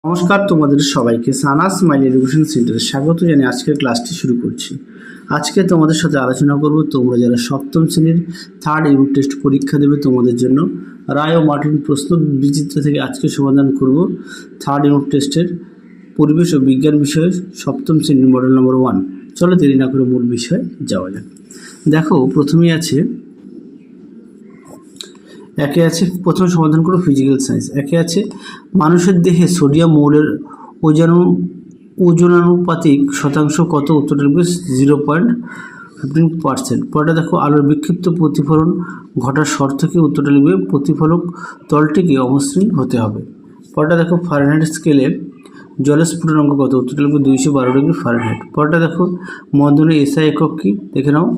নমস্কার তোমাদের সবাইকে সানা স্মাইল এডুকেশন সেন্টারে স্বাগত জানিয়ে আজকের ক্লাসটি শুরু করছি। আজকে তোমাদের সাথে আলোচনা করব তোমরা যারা সপ্তম শ্রেণীর থার্ড ইউনিট টেস্ট পরীক্ষা দেবে তোমাদের জন্য রায় ও মার্টিন প্রশ্ন বিচিত্র থেকে আজকে সমাধান করব থার্ড ইউনিট টেস্টের পরিবেশ ও বিজ্ঞান বিষয়ে সপ্তম শ্রেণীর মডেল নম্বর 1। চলো দেরি না করে মূল বিষয়ে যাওয়া যাক। দেখো প্রথমেই আছে একে আছে প্রথমে সমাধান করো ফিজিক্যাল সায়েন্স। একে আছে মানুষের দেহে সোডিয়াম মৌলের ওজনানুপাতিক শতাংশ কত? উত্তরটা লিখবে 0.15%। পরেটা দেখো আলোর বিক্ষিপ্ত প্রতিফলন ঘটার শর্ত কি? উত্তরটা লিখবে প্রতিফলক তলটিকে অমসৃণ হতে হবে। পরেটা দেখো ফারেনহাইট স্কেলে জলের স্ফুটনাঙ্ক কত? উত্তরটা লিখবে 212 ডিগ্রি ফারেনহাইট। পরেটা দেখো মন্দনের এসআই একক কি? দেখে নাও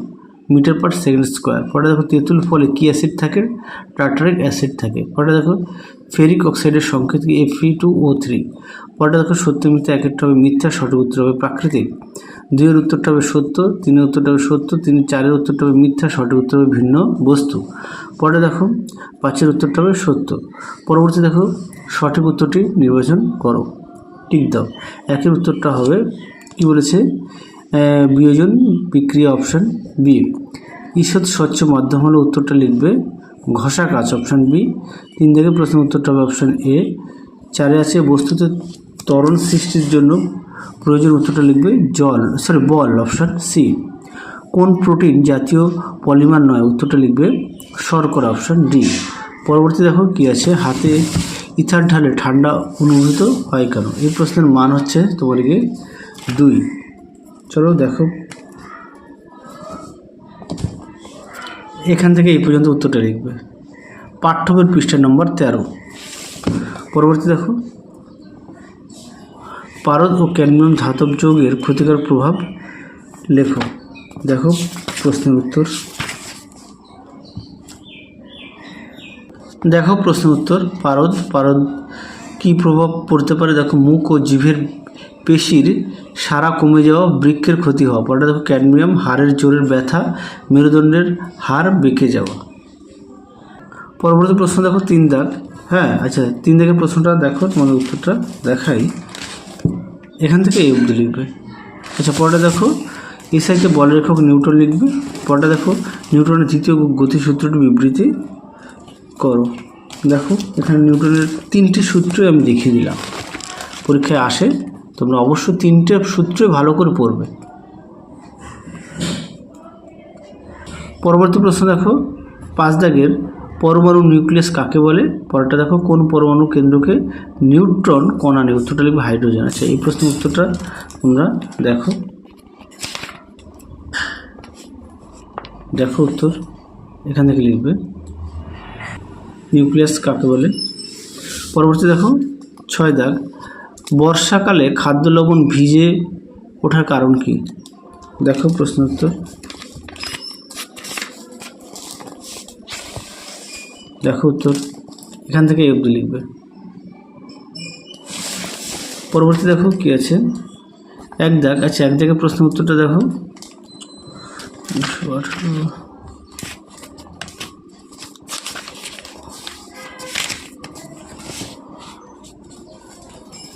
মিটার পার সেকেন্ড স্কোয়ার। পরে দেখো তেঁতুল ফলে কী অ্যাসিড থাকে? টার্টারিক অ্যাসিড থাকে। পরে দেখো ফেরিক অক্সাইডের সংকেত কি? Fe2O3। পরে দেখো সত্য মিথ্যা একেরটা হবে মিথ্যা, সঠিক উত্তর হবে প্রাকৃতিক। 2-এর উত্তরটা হবে সত্য, 3-এর উত্তরটা হবে সত্য, 4-এর উত্তরটা হবে মিথ্যা, সঠিক উত্তর হবে ভিন্ন বস্তু। পরে দেখো 5-এর উত্তরটা হবে সত্য। পরবর্তী দেখো সঠিক উত্তরটি নির্বাচন করো, টিক দাও। 1-এর উত্তরটা হবে কি বলেছে? বিয়োজন বিক্রিয়া অপশান বি। ঈষৎ স্বচ্ছ মাধ্যম হলে উত্তরটা লিখবে ঘষা কাচ অপশান বি। 3 থেকে প্রশ্নের উত্তরটা হবে অপশান এ। 4-এ আছে বস্তুতে ত্বরণ সৃষ্টির জন্য প্রয়োজন, উত্তরটা লিখবে বল অপশান সি। কোন প্রোটিন জাতীয় পলিমার নয়? উত্তরটা লিখবে শর্করা অপশান ডি। পরবর্তী দেখো কি আছে হাতে ইথার ঢালে ঠান্ডা অনুভূত হয় কেন? এই প্রশ্নের মান হচ্ছে তোমাদেরকে 2। চলো দেখো এখান থেকে এই পর্যন্ত উত্তরটা লিখবে। পাঠ্যবইয়ের পৃষ্ঠা নম্বর 13। পরবর্তী দেখো পারদ ও ক্যাডমিয়াম ধাতব যৌগের ক্ষতিকর প্রভাব লেখো। দেখো প্রশ্নের উত্তর, দেখো প্রশ্নের উত্তর পারদ কী প্রভাব পড়তে পারে? দেখো মুখ ও জিভের পেশির সারা কমে যাওয়া, বৃক্কের ক্ষতি হওয়া। পরে দেখো ক্যাডমিয়াম হাড়ের জোরের ব্যথা, মেরুদণ্ডের হাড় বেঁকে যাওয়া। পরবর্তী প্রশ্ন দেখো 3 দাগ। হ্যাঁ আচ্ছা 3 দাগের প্রশ্নটা দেখো, তোমাদের উত্তরটা দেখাই। এখান থেকে এই অবধি লিখবে। আচ্ছা পরেটা দেখো এসআইতে বলের একক নিউটন লিখবে। পরেটা দেখো নিউটনের দ্বিতীয় গতিসূত্রটি বিবৃতি করো। দেখো এখানে নিউটনের 3টি সূত্রই আমি দেখিয়ে দিলাম, পরীক্ষায় আসে, তোমরা অবশ্যই 3টে সূত্রই ভালো করে পড়বে। পরবর্তী প্রশ্ন দেখো 5 দাগের পরমাণু নিউক্লিয়াস কাকে বলে? পরেরটা দেখো কোন পরমাণু কেন্দ্রকে নিউট্রন কণা নেই? উত্তরটা লিখবে হাইড্রোজেন। আছে এই প্রশ্নের উত্তরটা তোমরা দেখো, দেখো উত্তর এখান থেকে লিখবে নিউক্লিয়াস কাকে বলে। পরবর্তী দেখো 6 দাগ বর্ষাকালে খাদ্য লবণ ভিজে ওঠার কারণ কি? দেখো প্রশ্ন উত্তর, দেখো উত্তর এখান থেকে এই অবধি লিখবে। পরবর্তী দেখো কি আছে 1 দাগ। আচ্ছা 1 দাগের প্রশ্নের উত্তরটা দেখো,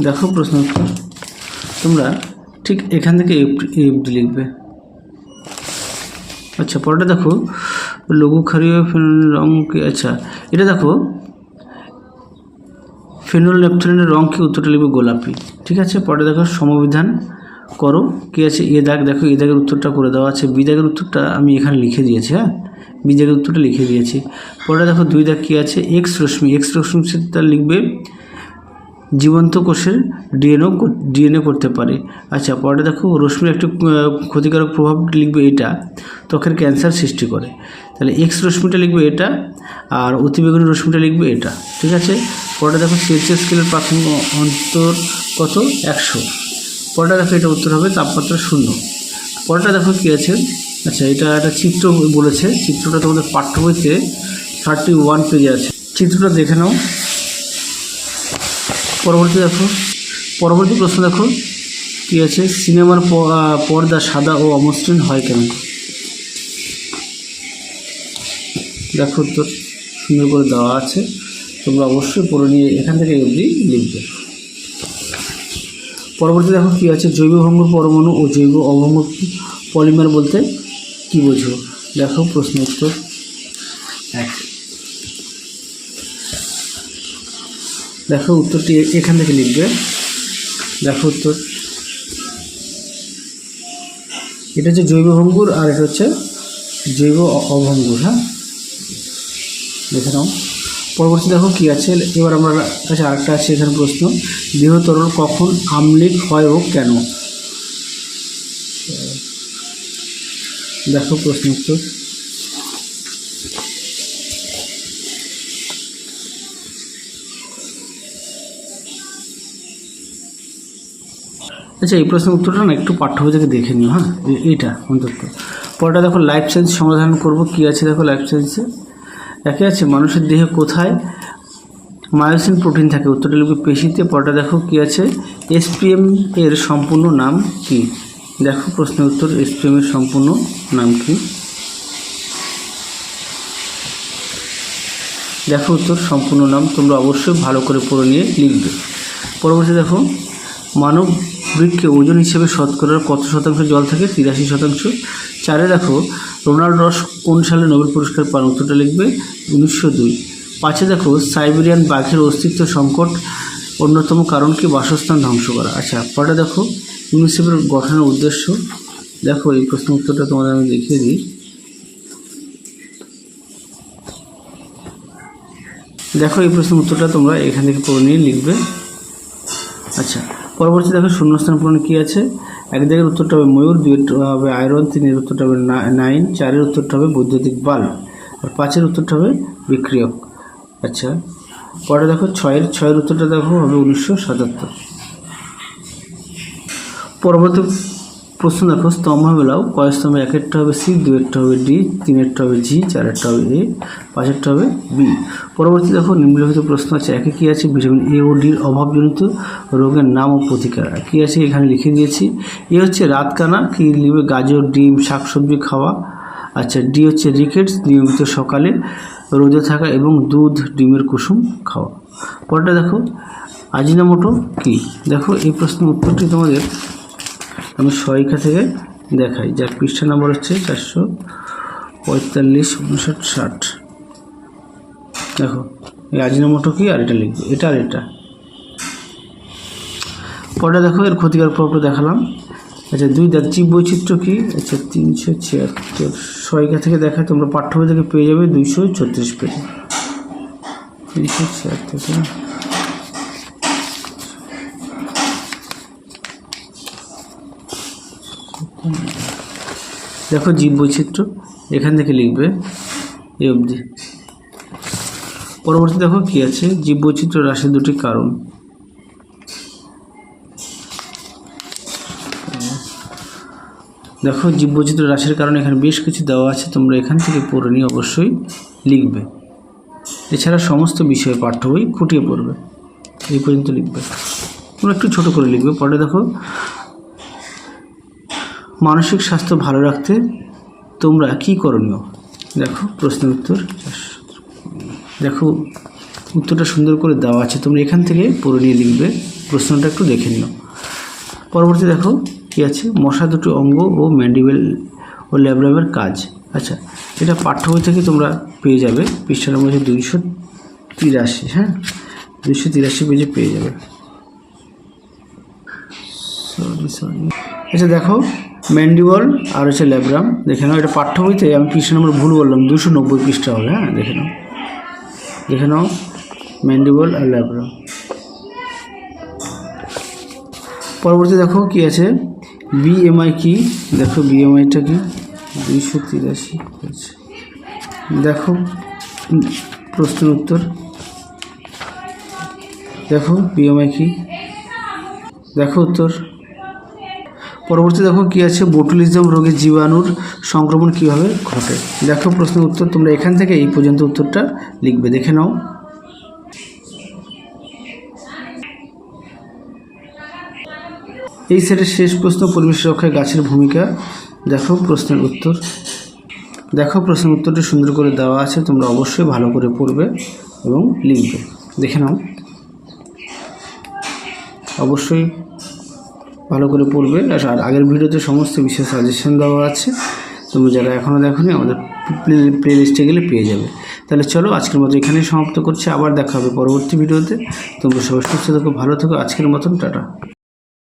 দেখো প্রশ্ন উত্তর তোমরা ঠিক এখান থেকে এই অবধি লিখবে। আচ্ছা পরেটা দেখো লঘু ক্ষারীয় ফেনল রং কি? আচ্ছা এটা দেখো ফেনল ন্যাপথলিনের রং কি? উত্তরটা লিখবে গোলাপি। ঠিক আছে পরে দেখো সমবিধান করো কি আছে? এ দাগ। দেখো এ দাগের উত্তরটা করে দেওয়া আছে, বি দাগের উত্তরটা আমি এখানে লিখে দিয়েছি। হ্যাঁ বি দাগের উত্তরটা লিখে দিয়েছি। পরে দেখো 2 দাগ কি আছে? এক্স রশ্মি সেটা লিখবে জীবন্ত কোষের ডিএনএ করতে পারে। আচ্ছা পরে দেখো রশ্মির একটি ক্ষতিকারক প্রভাব লিখবে এটা ত্বকের ক্যান্সার সৃষ্টি করে, তাহলে এক্স রশ্মিটা লিখবে এটা, আর অতিবেগুনি রশ্মিটা লিখবে এটা। ঠিক আছে পরে দেখো সেলসিয়াস স্কেলের প্রাথমিক অন্তর কত? 100। পরেটা দেখো এটা উত্তর হবে তাপমাত্রা 0। পরেটা দেখো কী আছে? আচ্ছা এটা একটা চিত্র বলেছে, চিত্রটা তোমাদের পাঠ্য বইতে 31 পেজে আছে, চিত্রটা দেখে নাও। পরবর্তী প্রশ্ন দেখো কী আছে? সিনেমার পর্দা সাদা ও অমসৃণ হয় কেন? দেখো উত্তর সুন্দর করে দেওয়া আছে, তোমরা অবশ্যই পড়ে নিয়ে এখান থেকে অবধি লিখবে। পরবর্তী দেখো কি আছে, জৈব ভঙ্গুর পরমাণু ও জৈব অভঙ্গুর পলিমার বলতে কি বোঝো? দেখো প্রশ্ন উত্তর এক। দেখো উত্তরটি এখান থেকে লিখবে। দেখো উত্তর, এটা হচ্ছে জৈব ভঙ্গুর আর এটা হচ্ছে জৈব অভঙ্গুর। হ্যাঁ, দেখে নাও। পরবর্তী দেখো কি আছে, এবার আমরা কাছে আরেকটা আছে এখানে প্রশ্ন, দেহ তরল কখন আম্লিক হয় ও কেন? দেখো প্রশ্ন উত্তর। আচ্ছা, এই প্রশ্নের উত্তরটা না একটু পাঠ্যবই থেকে দেখে নিও। হ্যাঁ, এইটা অন্তত। পরটা দেখো লাইফ সায়েন্স সমাধান করব। কি আছে দেখো লাইফ সায়েন্সে একে আছে, মানুষের দেহে কোথায় মায়োসিন প্রোটিন থাকে? উত্তরটা লিখবে পেশিতে। পরটা দেখো কি আছে, এসপিএম এর সম্পূর্ণ নাম কি? দেখো প্রশ্নের উত্তর, এসপিএম এর সম্পূর্ণ নাম কি? দেখো উত্তর, সম্পূর্ণ নাম তোমরা অবশ্যই ভালো করে পড়ে নিয়ে লিখবে। পরবর্তী দেখো, মানব বৃক্ষে ওজন হিসেবে শতকরার কত শতাংশ জল থাকে? 83%। চারে দেখো, রোনাল্ড রস কোন সালে নোবেল পুরস্কার পান? উত্তরটা লিখবে 1902। পাঁচে দেখো, সাইবেরিয়ান বাঘের অস্তিত্ব সংকট অন্যতম কারণ কি? বাসস্থান ধ্বংস করা। আচ্ছা, পরে দেখো ইউনিসেফের গঠনের উদ্দেশ্য। দেখো এই প্রশ্ন উত্তরটা তোমাদের আমি দেখিয়ে দিই। দেখো এই প্রশ্নের উত্তরটা তোমরা এখান থেকে পড়ে নিয়ে লিখবে। আচ্ছা, পরবর্তী দেখো শূন্যস্থান পূরণ কী আছে। এক জায়গার উত্তরটা হবে ময়ূর, দুইয়ের হবে আয়রন, তিনের উত্তরটা হবে 9, চারের উত্তরটা হবে বৈদ্যুতিক বাল্ব, আর পাঁচের উত্তরটা হবে বিক্রিয়ক। আচ্ছা, পরে দেখো ছয়ের উত্তরটা দেখো হবে 1977। পরবর্তী প্রশ্ন দেখো, স্তম্ভ মেলাও। কয় স্তম্ভে? একেরটা হবে সি, দুয়েরটা হবে ডি, তিনেরটা হবে জি, চারেরটা হবে এ, পাঁচেরটা হবে বি। পরবর্তী দেখো নিম্নলিখিত প্রশ্ন আছে। একে কী আছে, ভিটামিন এ ও ডির অভাবজনিত রোগের নাম ও প্রতিকার। কী আছে এখানে লিখে দিয়েছি। এ হচ্ছে রাতকানা, কি লিখবে গাজর, ডিম, শাকসবজি খাওয়া। আচ্ছা, ডি হচ্ছে রিকেটস, নিয়মিত সকালে রোদে থাকা এবং দুধ, ডিমের কুসুম খাওয়া। পরটা দেখো, আজিনামোটো কি? দেখো এই প্রশ্নের উত্তরটি তোমাদের আমি সহায়িকা থেকে দেখাই, যার পৃষ্ঠা নাম্বার হচ্ছে 445, 59, 60। দেখো এই আজিনামোটো কি, আর এটা লিখবে, এটা আর এটা। পরে দেখো এর ক্ষতিকারক প্রভাবটা দেখালাম। আচ্ছা, দেখ জীব বৈচিত্র্য কি? আচ্ছা, 376 সহায়িকা থেকে দেখায়, তোমরা পাঠ্যবই থেকে পেয়ে যাবে 234 পেজে। 376। দেখো জীব বৈচিত্র্য এখান থেকে লিখবে এই অবধি। পরবর্তী দেখো কি আছে, জীব বৈচিত্র্য হ্রাসের দুটি কারণ। দেখো জীব বৈচিত্র্য হ্রাসের কারণে এখানে বেশ কিছু দেওয়া আছে, তোমরা এখান থেকে পড়ে নিয়ে অবশ্যই লিখবে। এছাড়া সমস্ত বিষয়ে পাঠ্য বই খুঁটিয়ে পড়বে, এই পর্যন্ত লিখবে। তোমরা একটু ছোট করে লিখবে। পরে দেখো, মানসিক স্বাস্থ্য ভালো রাখতে তোমরা কি করণীয়? দেখো প্রশ্নের উত্তর। দেখো উত্তরটা সুন্দর করে দেওয়া আছে, তোমরা এখান থেকে পড়ে নিয়ে লিখবে। প্রশ্নটা একটু দেখে নিও। পরবর্তী দেখো কি আছে, মশা দুটি অঙ্গ ও ম্যান্ডিবেল ও ল্যাব্রামের কাজ। আচ্ছা, এটা পাঠ্য বই থেকে তোমরা পেয়ে যাবে, পৃষ্ঠা নম্বর হচ্ছে 283। হ্যাঁ, 283 পেজে পেয়ে যাবে। সরি। আচ্ছা দেখো, ম্যান্ডিবল আর হচ্ছে ল্যাব্রাম দেখে নাও। এটা পাঠ্য বইতে আমি পৃষ্ঠা নম্বর ভুল বললাম, 290 পৃষ্ঠা হবে। হ্যাঁ, দেখে নাও ম্যান্ডিবল আর ল্যাব্রাম। পরবর্তী দেখো কি আছে, বিএমআই কি? দেখো বিএমআইটা কি, 283। দেখো প্রশ্নের উত্তর। দেখো বিএমআই কি, দেখো উত্তর। পরবর্তী দেখো কি আছে, বোটুলিজম রোগের জীবাণুর সংক্রমণ কিভাবে ঘটে? দেখো প্রশ্নের উত্তর, তোমরা এখান থেকে এই পর্যন্ত উত্তরটা লিখবে, দেখে নাও। এই সেটের শেষ প্রশ্ন, পরিবেশ রক্ষায় গাছের ভূমিকা। দেখো প্রশ্নের উত্তর। দেখো প্রশ্নের উত্তরটি সুন্দর করে দেওয়া আছে, তোমরা অবশ্যই ভালো করে পড়বে এবং লিখবে, দেখে নাও অবশ্যই। ভালো করে পড়বে। আর আগের ভিডিওতে সমস্ত বিষয় সাজেশন দেওয়া আছে, তোমরা যারা এখনও দেখোনি আমাদের প্লে লিস্টে গেলে পেয়ে যাবে। তাহলে চলো আজকের মতো এখানেই সমাপ্ত করছি, আবার দেখা হবে পরবর্তী ভিডিওতে। তোমরা সবাই সুস্থ থেকো, ভালো থেকো, আজকের মতন টাটা।